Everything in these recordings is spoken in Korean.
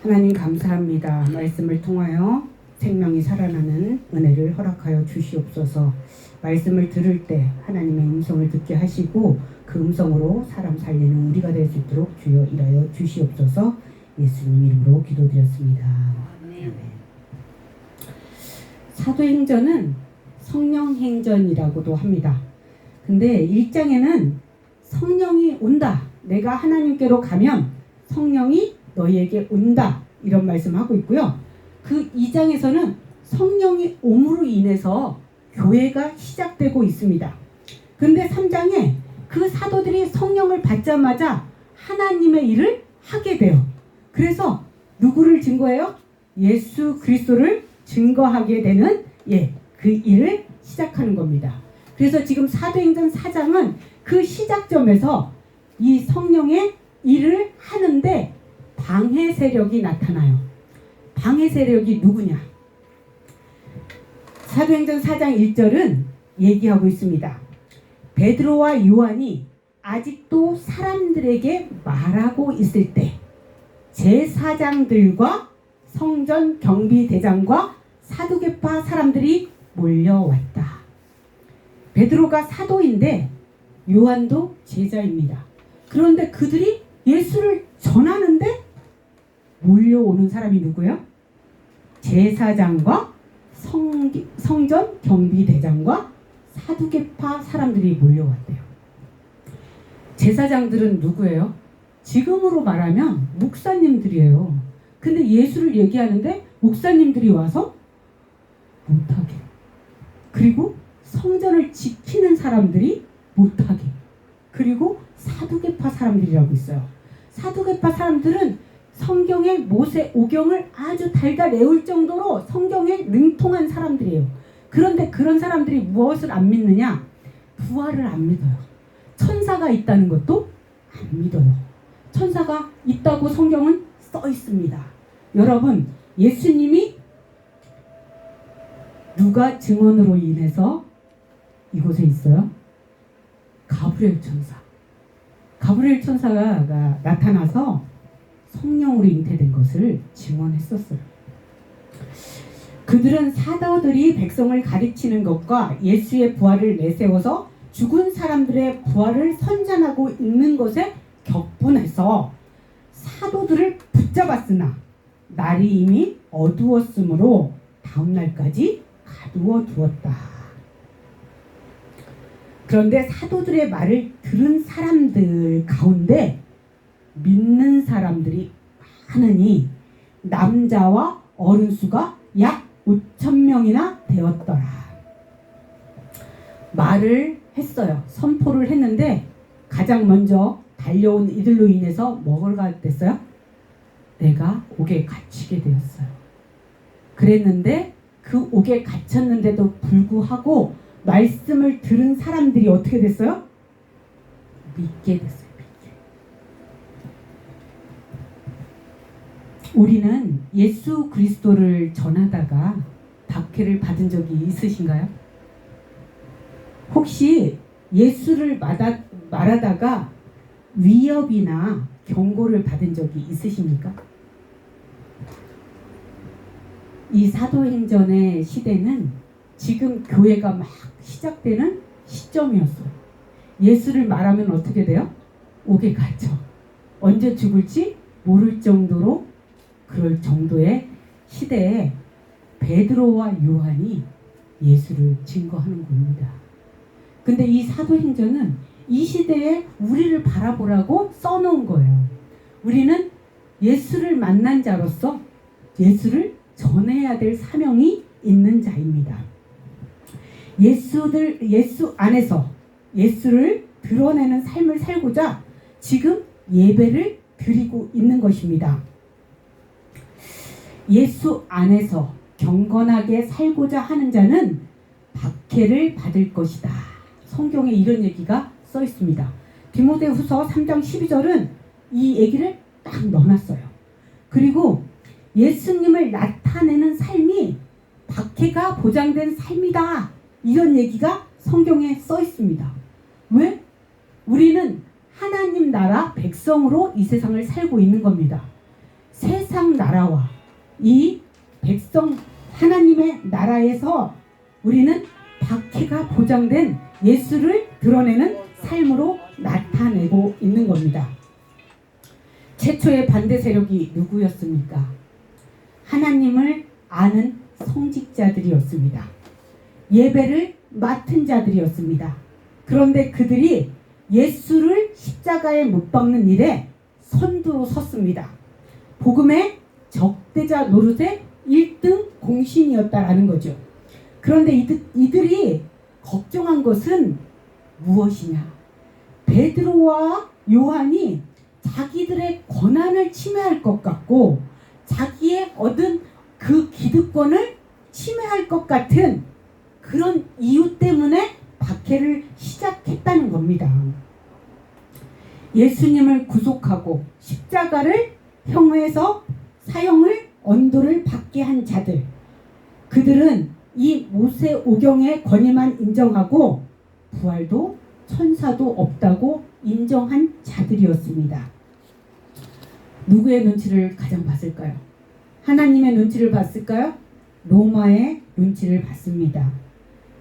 하나님 감사합니다. 말씀을 통하여 생명이 살아나는 은혜를 허락하여 주시옵소서. 말씀을 들을 때 하나님의 음성을 듣게 하시고 그 음성으로 사람 살리는 우리가 될 수 있도록 주여 일하여 주시옵소서. 예수님 이름으로 기도드렸습니다. 아멘. 사도행전은 성령행전이라고도 합니다. 근데 1장에는 성령이 온다. 내가 하나님께로 가면 성령이 너희에게 온다. 이런 말씀하고 있고요. 그 2장에서는 성령이 옴으로 인해서 교회가 시작되고 있습니다. 근데 3장에 그 사도들이 성령을 받자마자 하나님의 일을 하게 돼요. 그래서 누구를 증거해요? 예수 그리스도를 증거하게 되는 그 일을 시작하는 겁니다. 그래서 지금 사도행전 4장은 그 시작점에서 이 성령의 일을 하는데 방해 세력이 나타나요. 방해 세력이 누구냐? 사도행전 4장 1절은 얘기하고 있습니다. 베드로와 요한이 아직도 사람들에게 말하고 있을 때 제사장들과 성전 경비대장과 사두개파 사람들이 몰려왔다. 베드로가 사도인데 요한도 제자입니다. 그런데 그들이 예수를 전하는데 몰려오는 사람이 누구예요? 제사장과 성전 경비대장과 사두개파 사람들이 몰려왔대요. 제사장들은 누구예요? 지금으로 말하면 목사님들이에요. 근데 예수를 얘기하는데 목사님들이 와서 못하게. 그리고 성전을 지키는 사람들이 못하게. 그리고 사두개파 사람들이라고 있어요. 사두개파 사람들은 성경의 모세 오경을 아주 달달 외울 정도로 성경에 능통한 사람들이에요. 그런데 그런 사람들이 무엇을 안 믿느냐? 부활을 안 믿어요. 천사가 있다는 것도 안 믿어요. 천사가 있다고 성경은 써 있습니다. 여러분, 예수님이 누가 증언으로 인해서 이곳에 있어요? 가브리엘 천사. 가브리엘 천사가 나타나서 성령으로 잉태된 것을 증언했었어요. 그들은 사도들이 백성을 가르치는 것과 예수의 부활을 내세워서 죽은 사람들의 부활을 선전하고 있는 것에 격분해서 사도들을 붙잡았으나 날이 이미 어두웠으므로 다음 날까지 가두어 두었다. 그런데 사도들의 말을 들은 사람들 가운데 믿는 사람들이 많으니 남자와 어른 수가 약 5,000명이나 되었더라. 말을 했어요. 선포를 했는데 가장 먼저 달려온 이들로 인해서 뭐가 됐어요? 내가 옥에 갇히게 되었어요. 그랬는데 그 옥에 갇혔는데도 불구하고 말씀을 들은 사람들이 어떻게 됐어요? 믿게 됐어요. 우리는 예수 그리스도를 전하다가 박해를 받은 적이 있으신가요? 혹시 예수를 말하다가 위협이나 경고를 받은 적이 있으십니까? 이 사도행전의 시대는 지금 교회가 막 시작되는 시점이었어요. 예수를 말하면 어떻게 돼요? 옥에 갇혀. 언제 죽을지 모를 정도로 그럴 정도의 시대에 베드로와 요한이 예수를 증거하는 겁니다. 근데 이 사도행전은 이 시대에 우리를 바라보라고 써놓은 거예요. 우리는 예수를 만난 자로서 예수를 전해야 될 사명이 있는 자입니다. 예수 안에서 예수를 드러내는 삶을 살고자 지금 예배를 드리고 있는 것입니다. 예수 안에서 경건하게 살고자 하는 자는 박해를 받을 것이다. 성경에 이런 얘기가 써 있습니다. 디모데후서 3장 12절은 이 얘기를 딱 넣어놨어요. 그리고 예수님을 나타내는 삶이 박해가 보장된 삶이다. 이런 얘기가 성경에 써 있습니다. 왜? 우리는 하나님 나라 백성으로 이 세상을 살고 있는 겁니다. 세상 나라와 이 백성 하나님의 나라에서 우리는 박해가 보장된 예수를 드러내는 삶으로 나타내고 있는 겁니다. 최초의 반대 세력이 누구였습니까? 하나님을 아는 성직자들이었습니다. 예배를 맡은 자들이었습니다. 그런데 그들이 예수를 십자가에 못 박는 일에 선두로 섰습니다. 복음의 적대자 노릇의 1등 공신이었다라는 거죠. 그런데 이들이 걱정한 것은 무엇이냐? 베드로와 요한이 자기들의 권한을 침해할 것 같고 자기의 얻은 그 기득권을 침해할 것 같은 그런 이유 때문에 박해를 시작했다는 겁니다. 예수님을 구속하고 십자가를 형해서 사형을 언도를 받게 한 자들, 그들은 이 모세 오경의 권위만 인정하고 부활도 천사도 없다고 인정한 자들이었습니다. 누구의 눈치를 가장 봤을까요? 하나님의 눈치를 봤을까요? 로마의 눈치를 봤습니다.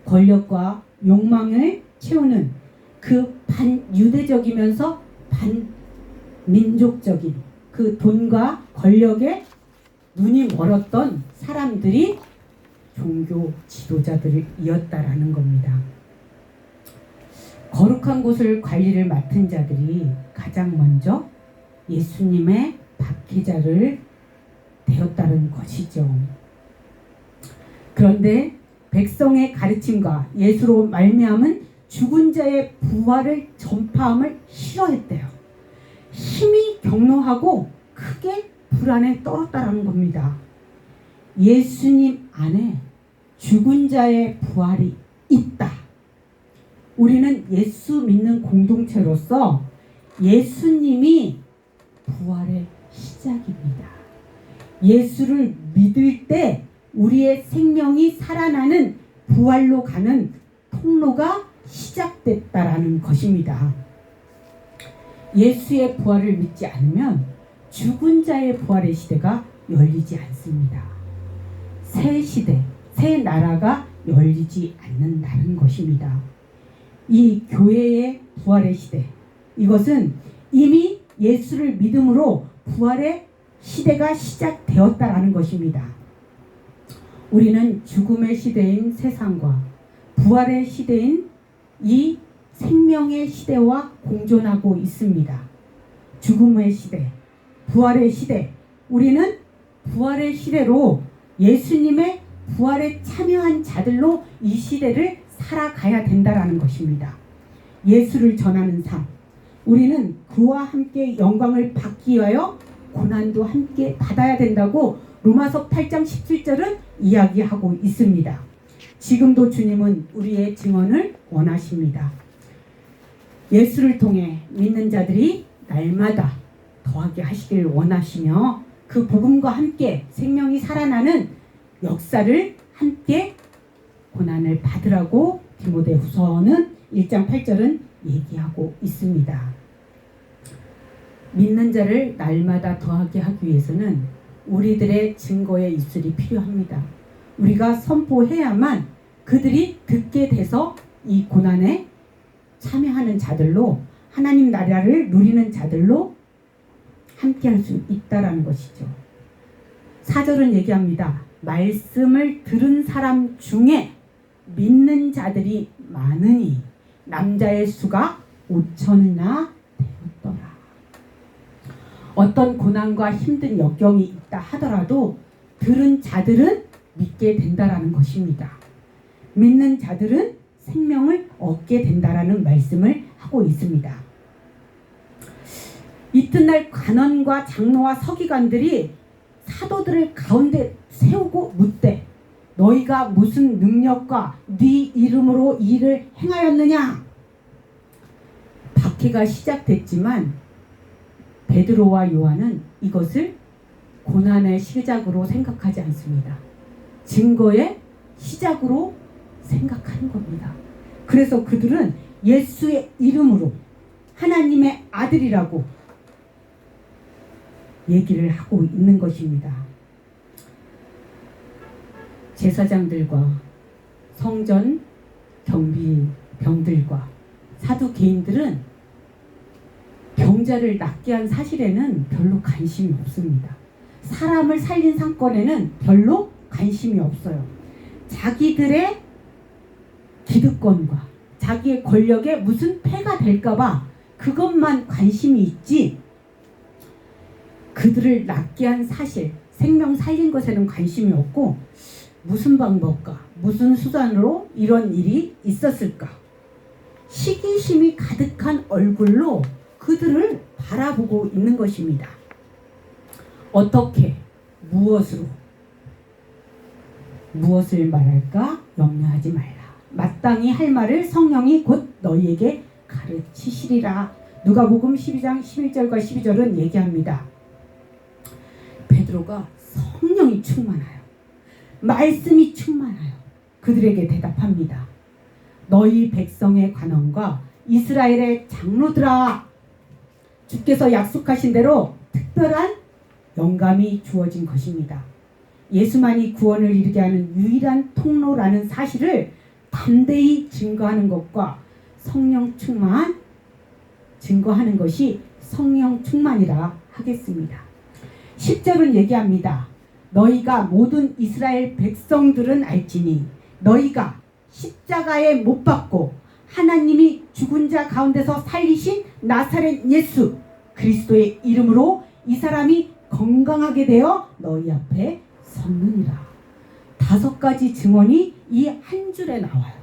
권력과 욕망을 채우는 그 반유대적이면서 반민족적인 그 돈과 권력에 눈이 멀었던 사람들이 종교 지도자들이었다라는 겁니다. 거룩한 곳을 관리를 맡은 자들이 가장 먼저 예수님의 박해자를 되었다는 것이죠. 그런데 백성의 가르침과 예수로 말미암은 죽은 자의 부활을 전파함을 싫어했대요. 힘이 격노하고 크게 불안에 떨었다는 겁니다. 예수님 안에 죽은 자의 부활이 있다. 우리는 예수 믿는 공동체로서 예수님이 부활의 시작입니다. 예수를 믿을 때 우리의 생명이 살아나는 부활로 가는 통로가 시작됐다라는 것입니다. 예수의 부활을 믿지 않으면 죽은 자의 부활의 시대가 열리지 않습니다. 새 시대, 새 나라가 열리지 않는다는 것입니다. 이 교회의 부활의 시대, 이것은 이미 예수를 믿음으로 부활의 시대가 시작되었다라는 것입니다. 우리는 죽음의 시대인 세상과 부활의 시대인 이 생명의 시대와 공존하고 있습니다. 죽음의 시대, 부활의 시대, 우리는 부활의 시대로 예수님의 부활에 참여한 자들로 이 시대를 살아가야 된다라는 것입니다. 예수를 전하는 삶, 우리는 그와 함께 영광을 받기 위하여 고난도 함께 받아야 된다고 로마서 8장 17절은 이야기하고 있습니다. 지금도 주님은 우리의 증언을 원하십니다. 예수를 통해 믿는 자들이 날마다 더하게 하시길 원하시며 그 복음과 함께 생명이 살아나는 역사를 함께 고난을 받으라고 디모데후서는 1장 8절은 얘기하고 있습니다. 믿는 자를 날마다 더하게 하기 위해서는 우리들의 증거의 입술이 필요합니다. 우리가 선포해야만 그들이 듣게 돼서 이 고난에 참여하는 자들로 하나님 나라를 누리는 자들로 함께할 수 있다라는 것이죠. 4절은 얘기합니다. 말씀을 들은 사람 중에 믿는 자들이 많으니 남자의 수가 5천이나 되었더라. 어떤 고난과 힘든 역경이 있다 하더라도 들은 자들은 믿게 된다라는 것입니다. 믿는 자들은 생명을 얻게 된다라는 말씀을 하고 있습니다. 이튿날 관원과 장로와 서기관들이 사도들을 가운데 세우고 묻되 너희가 무슨 능력과 네 이름으로 이 일을 행하였느냐? 박해가 시작됐지만 베드로와 요한은 이것을 고난의 시작으로 생각하지 않습니다. 증거의 시작으로 생각하는 겁니다. 그래서 그들은 예수의 이름으로 하나님의 아들이라고 얘기를 하고 있는 것입니다. 제사장들과 성전 경비병들과 사두 개인들은 병자를 낫게 한 사실에는 별로 관심이 없습니다. 사람을 살린 사건에는 별로 관심이 없어요. 자기들의 기득권과 자기의 권력에 무슨 폐가 될까봐 그것만 관심이 있지, 그들을 낫게 한 사실, 생명 살린 것에는 관심이 없고, 무슨 방법과 무슨 수단으로 이런 일이 있었을까, 시기심이 가득한 얼굴로 그들을 바라보고 있는 것입니다. 어떻게, 무엇을 말할까 염려하지 말라. 마땅히 할 말을 성령이 곧 너희에게 가르치시리라. 누가복음 12장 11절과 12절은 얘기합니다. 베드로가 성령이 충만하여, 말씀이 충만하여 그들에게 대답합니다. 너희 백성의 관원과 이스라엘의 장로들아, 주께서 약속하신 대로 특별한 영감이 주어진 것입니다. 예수만이 구원을 이루게 하는 유일한 통로라는 사실을 담대히 증거하는 것과 성령 충만, 증거하는 것이 성령 충만이라 하겠습니다. 10절은 얘기합니다. 너희가 모든 이스라엘 백성들은 알지니 너희가 십자가에 못 박고 하나님이 죽은 자 가운데서 살리신 나사렛 예수 그리스도의 이름으로 이 사람이 건강하게 되어 너희 앞에 섰느니라. 5가지 증언이 이 한 줄에 나와요.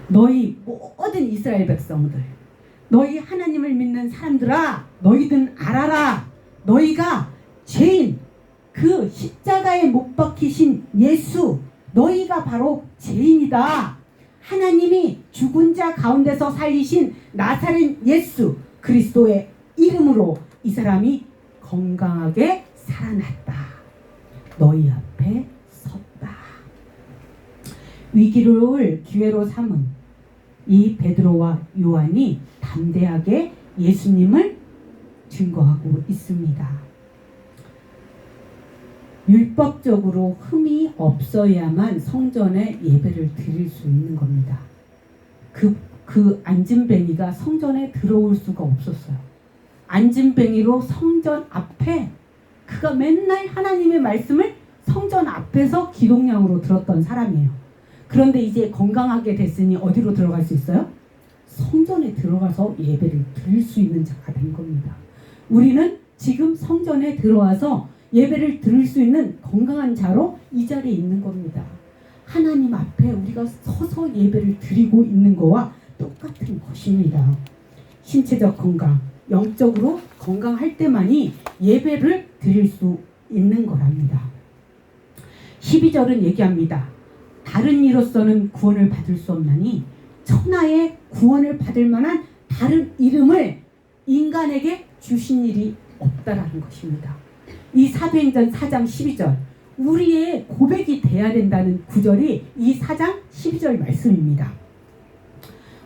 너희 모든 이스라엘 백성들, 너희 하나님을 믿는 사람들아, 너희들 알아라. 너희가 죄인, 그 십자가에 못 박히신 예수, 너희가 바로 죄인이다. 하나님이 죽은 자 가운데서 살리신 나사렛 예수 그리스도의 이름으로 이 사람이 건강하게 살아났다. 너희 앞에 섰다. 위기를 기회로 삼은 이 베드로와 요한이 담대하게 예수님을 증거하고 있습니다. 율법적으로 흠이 없어야만 성전에 예배를 드릴 수 있는 겁니다. 그 안진뱅이가 성전에 들어올 수가 없었어요. 안진뱅이로 성전 앞에, 그가 맨날 하나님의 말씀을 성전 앞에서 기독량으로 들었던 사람이에요. 그런데 이제 건강하게 됐으니 어디로 들어갈 수 있어요? 성전에 들어가서 예배를 드릴 수 있는 자가 된 겁니다. 우리는 지금 성전에 들어와서 예배를 드릴 수 있는 건강한 자로 이 자리에 있는 겁니다. 하나님 앞에 우리가 서서 예배를 드리고 있는 거와 똑같은 것입니다. 신체적 건강, 영적으로 건강할 때만이 예배를 드릴 수 있는 거랍니다. 12절은 얘기합니다. 다른 이로서는 구원을 받을 수 없나니 천하의 구원을 받을 만한 다른 이름을 인간에게 주신 일이 없다라는 것입니다. 이 사도행전 4장 12절, 우리의 고백이 돼야 된다는 구절이 이 4장 12절 말씀입니다.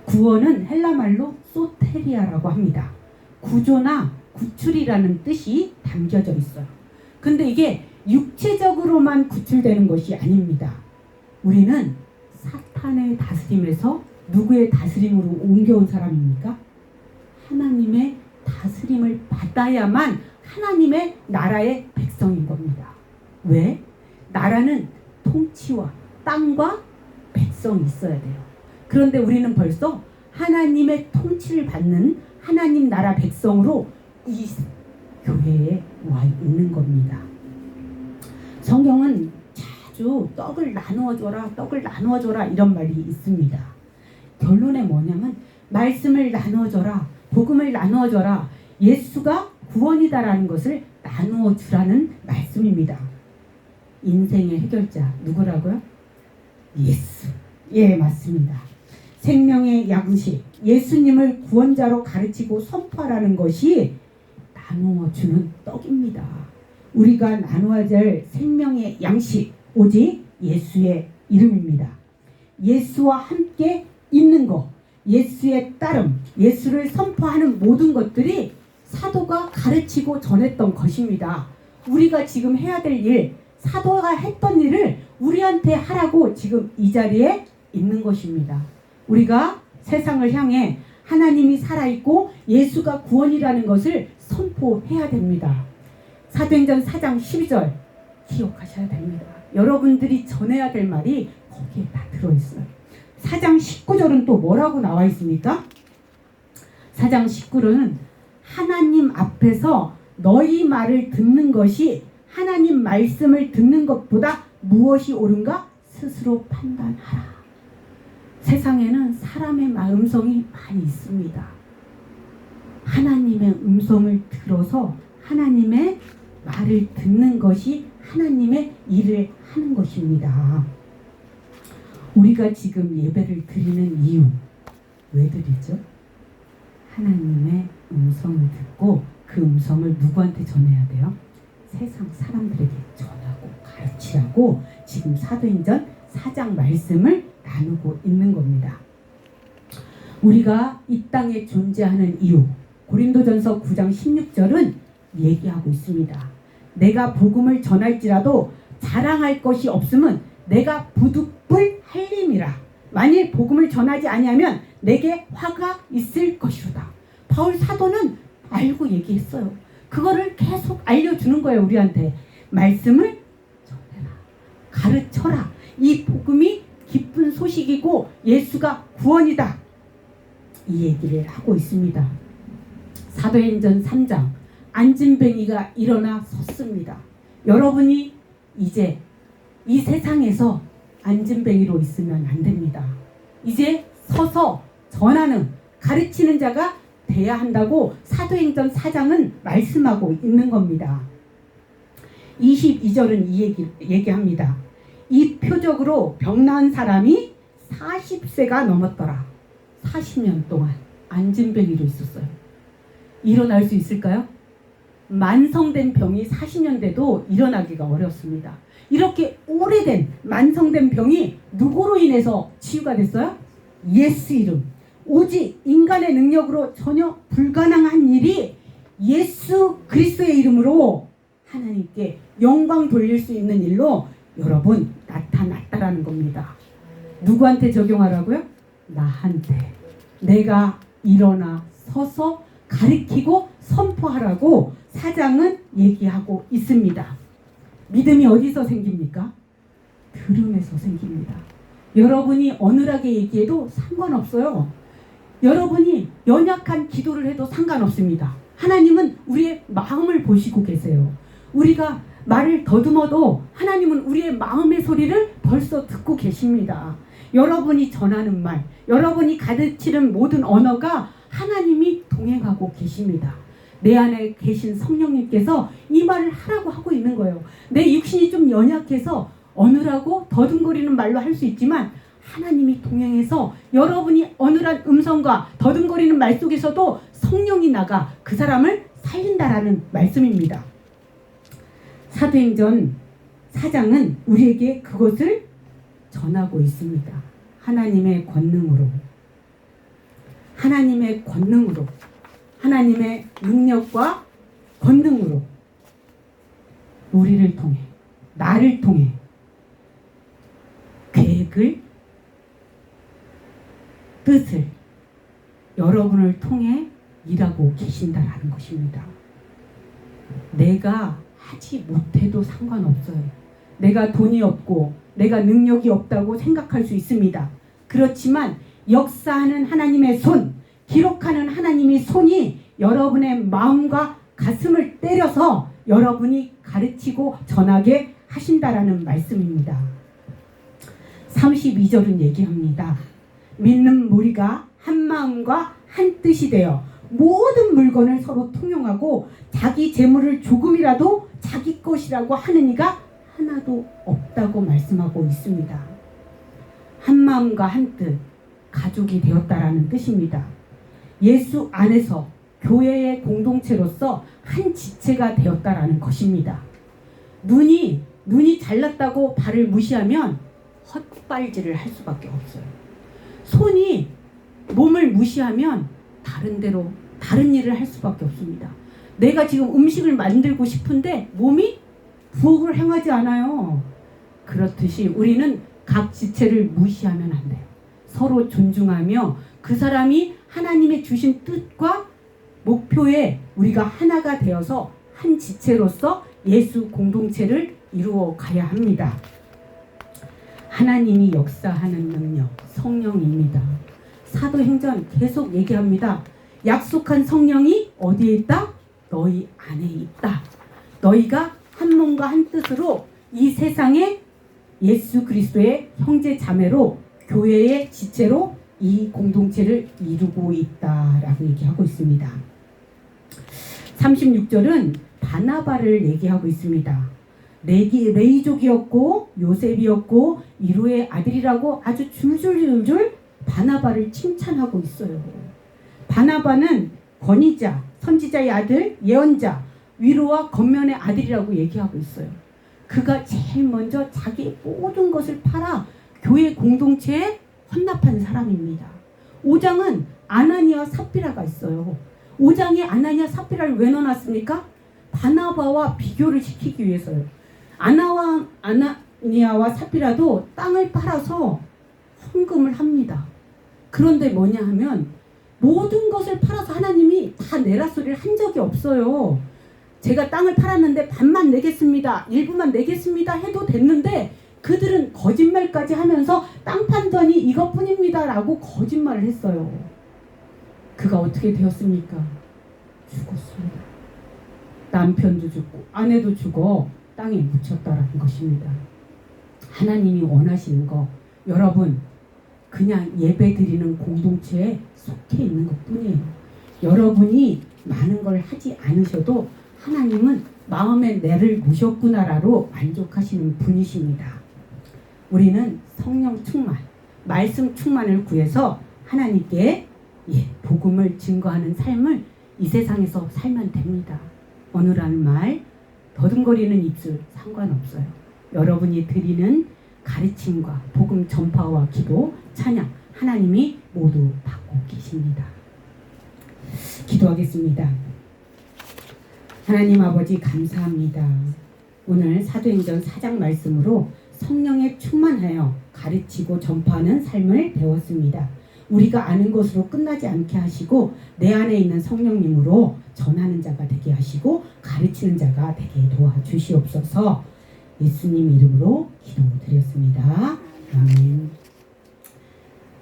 구원은 헬라말로 소테리아라고 합니다. 구조나 구출이라는 뜻이 담겨져 있어요. 근데 이게 육체적으로만 구출되는 것이 아닙니다. 우리는 사탄의 다스림에서 누구의 다스림으로 옮겨온 사람입니까? 하나님의 다스림을 받아야만 하나님의 나라의 백성인 겁니다. 왜? 나라는 통치와 땅과 백성이 있어야 돼요. 그런데 우리는 벌써 하나님의 통치를 받는 하나님 나라 백성으로 이 교회에 와 있는 겁니다. 성경은 자주 떡을 나누어 줘라 이런 말이 있습니다. 결론에 뭐냐면 말씀을 나누어 줘라, 복음을 나누어 줘라, 예수가 구원이다라는 것을 나누어 주라는 말씀입니다. 인생의 해결자 누구라고요? 예수. 예, 맞습니다. 생명의 양식, 예수님을 구원자로 가르치고 선포하라는 것이 나누어 주는 떡입니다. 우리가 나누어야 될 생명의 양식, 오직 예수의 이름입니다. 예수와 함께 있는 것, 예수의 따름, 예수를 선포하는 모든 것들이 사도가 가르치고 전했던 것입니다. 우리가 지금 해야 될 일, 사도가 했던 일을 우리한테 하라고 지금 이 자리에 있는 것입니다. 우리가 세상을 향해 하나님이 살아있고 예수가 구원이라는 것을 선포해야 됩니다. 사도행전 4장 12절 기억하셔야 됩니다. 여러분들이 전해야 될 말이 거기에 다 들어있어요. 4장 19절은 또 뭐라고 나와 있습니까? 4장 19절은 하나님 앞에서 너희 말을 듣는 것이 하나님 말씀을 듣는 것보다 무엇이 옳은가 스스로 판단하라. 세상에는 사람의 음성이 많이 있습니다. 하나님의 음성을 들어서 하나님의 말을 듣는 것이 하나님의 일을 하는 것입니다. 우리가 지금 예배를 드리는 이유, 왜 드리죠? 하나님의 음성을 듣고 그 음성을 누구한테 전해야 돼요? 세상 사람들에게 전하고 가르치라고 지금 사도행전 4장 말씀을 나누고 있는 겁니다. 우리가 이 땅에 존재하는 이유, 고린도전서 9장 16절은 얘기하고 있습니다. 내가 복음을 전할지라도 자랑할 것이 없음은 내가 부득불 할림이라. 만일 복음을 전하지 아니하면 내게 화가 있을 것이로다. 바울 사도는 알고 얘기했어요. 그거를 계속 알려주는 거예요. 우리한테 말씀을 전해라, 가르쳐라. 이 복음이 기쁜 소식이고 예수가 구원이다, 이 얘기를 하고 있습니다. 사도행전 3장 안진뱅이가 일어나 섰습니다. 여러분이 이제 이 세상에서 안진뱅이로 있으면 안 됩니다. 이제 서서 전하는, 가르치는 자가 돼야 한다고 사도행전 4장은 말씀하고 있는 겁니다. 22절은 이 얘기합니다. 이 표적으로 병나은 사람이 40세가 넘었더라. 40년 동안 안진뱅이로 있었어요. 일어날 수 있을까요? 만성된 병이 40년 돼도 일어나기가 어렵습니다. 이렇게 오래된 만성된 병이 누구로 인해서 치유가 됐어요? 예수 이름. 오직 인간의 능력으로 전혀 불가능한 일이 예수 그리스도의 이름으로 하나님께 영광 돌릴 수 있는 일로 여러분 나타났다라는 겁니다. 누구한테 적용하라고요? 나한테. 내가 일어나 서서 가르치고 선포하라고 사장은 얘기하고 있습니다. 믿음이 어디서 생깁니까? 들음에서 생깁니다. 여러분이 어눌하게 얘기해도 상관없어요. 여러분이 연약한 기도를 해도 상관없습니다. 하나님은 우리의 마음을 보시고 계세요. 우리가 말을 더듬어도 하나님은 우리의 마음의 소리를 벌써 듣고 계십니다. 여러분이 전하는 말, 여러분이 가르치는 모든 언어가 하나님이 동행하고 계십니다. 내 안에 계신 성령님께서 이 말을 하라고 하고 있는 거예요. 내 육신이 좀 연약해서 어눌하고 더듬거리는 말로 할 수 있지만 하나님이 동행해서 여러분이 어눌한 음성과 더듬거리는 말 속에서도 성령이 나가 그 사람을 살린다라는 말씀입니다. 사도행전 4장은 우리에게 그것을 전하고 있습니다. 하나님의 권능으로, 하나님의 권능으로, 하나님의 능력과 권능으로 우리를 통해, 나를 통해 계획을, 뜻을 여러분을 통해 일하고 계신다라는 것입니다. 내가 하지 못해도 상관없어요. 내가 돈이 없고 내가 능력이 없다고 생각할 수 있습니다. 그렇지만 역사하는 하나님의 손, 기록하는 하나님의 손이 여러분의 마음과 가슴을 때려서 여러분이 가르치고 전하게 하신다라는 말씀입니다. 32절은 얘기합니다. 믿는 무리가 한 마음과 한 뜻이 되어 모든 물건을 서로 통용하고 자기 재물을 조금이라도 자기 것이라고 하는 이가 하나도 없다고 말씀하고 있습니다. 한 마음과 한 뜻, 가족이 되었다라는 뜻입니다. 예수 안에서 교회의 공동체로서 한 지체가 되었다라는 것입니다. 눈이 잘났다고 발을 무시하면 헛발질을 할 수밖에 없어요. 손이 몸을 무시하면 다른 데로 다른 일을 할 수밖에 없습니다. 내가 지금 음식을 만들고 싶은데 몸이 부엌을 행하지 않아요. 그렇듯이 우리는 각 지체를 무시하면 안 돼요. 서로 존중하며 그 사람이 하나님의 주신 뜻과 목표에 우리가 하나가 되어서 한 지체로서 예수 공동체를 이루어 가야 합니다. 하나님이 역사하는 능력, 성령입니다. 사도행전 계속 얘기합니다. 약속한 성령이 어디에 있다? 너희 안에 있다. 너희가 한 몸과 한 뜻으로 이 세상에 예수 그리스도의 형제 자매로 교회의 지체로 이 공동체를 이루고 있다라고 얘기하고 있습니다. 36절은 바나바를 얘기하고 있습니다. 레이족이었고 요셉이었고 이로의 아들이라고 아주 줄줄줄줄 바나바를 칭찬하고 있어요. 바나바는 권위자, 선지자의 아들, 예언자, 위로와 겉면의 아들이라고 얘기하고 있어요. 그가 제일 먼저 자기 모든 것을 팔아 교회 공동체에 헌납한 사람입니다. 5장은 아나니아와 삽비라가 있어요. 5장에 아나니아 삽비라를 왜 넣어놨습니까? 바나바와 비교를 시키기 위해서요. 아나니아와 삽비라도 땅을 팔아서 헌금을 합니다. 그런데 뭐냐 하면 모든 것을 팔아서 하나님이 다 내라 소리를 한 적이 없어요. 제가 땅을 팔았는데 반만 내겠습니다. 일부만 내겠습니다. 해도 됐는데 그들은 거짓말까지 하면서 땅 판더니 이것뿐입니다. 라고 거짓말을 했어요. 그가 어떻게 되었습니까? 죽었습니다. 남편도 죽고 아내도 죽어 땅에 묻혔다라는 것입니다. 하나님이 원하시는 거 여러분 그냥 예배드리는 공동체에 속해 있는 것뿐이에요. 여러분이 많은 걸 하지 않으셔도 하나님은 마음에 내를 모셨구나라로 만족하시는 분이십니다. 우리는 성령 충만, 말씀 충만을 구해서 하나님께 복음을 증거하는 삶을 이 세상에서 살면 됩니다. 어느라는 말, 더듬거리는 입술 상관없어요. 여러분이 드리는 가르침과 복음 전파와 기도, 찬양 하나님이 모두 받고 계십니다. 기도하겠습니다. 하나님 아버지 감사합니다. 오늘 사도행전 4장 말씀으로 성령에 충만하여 가르치고 전파하는 삶을 배웠습니다. 우리가 아는 것으로 끝나지 않게 하시고 내 안에 있는 성령님으로 전하는 자가 되게 하시고 가르치는 자가 되게 도와주시옵소서. 예수님 이름으로 기도드렸습니다. 아멘.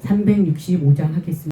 365장 하겠습니다.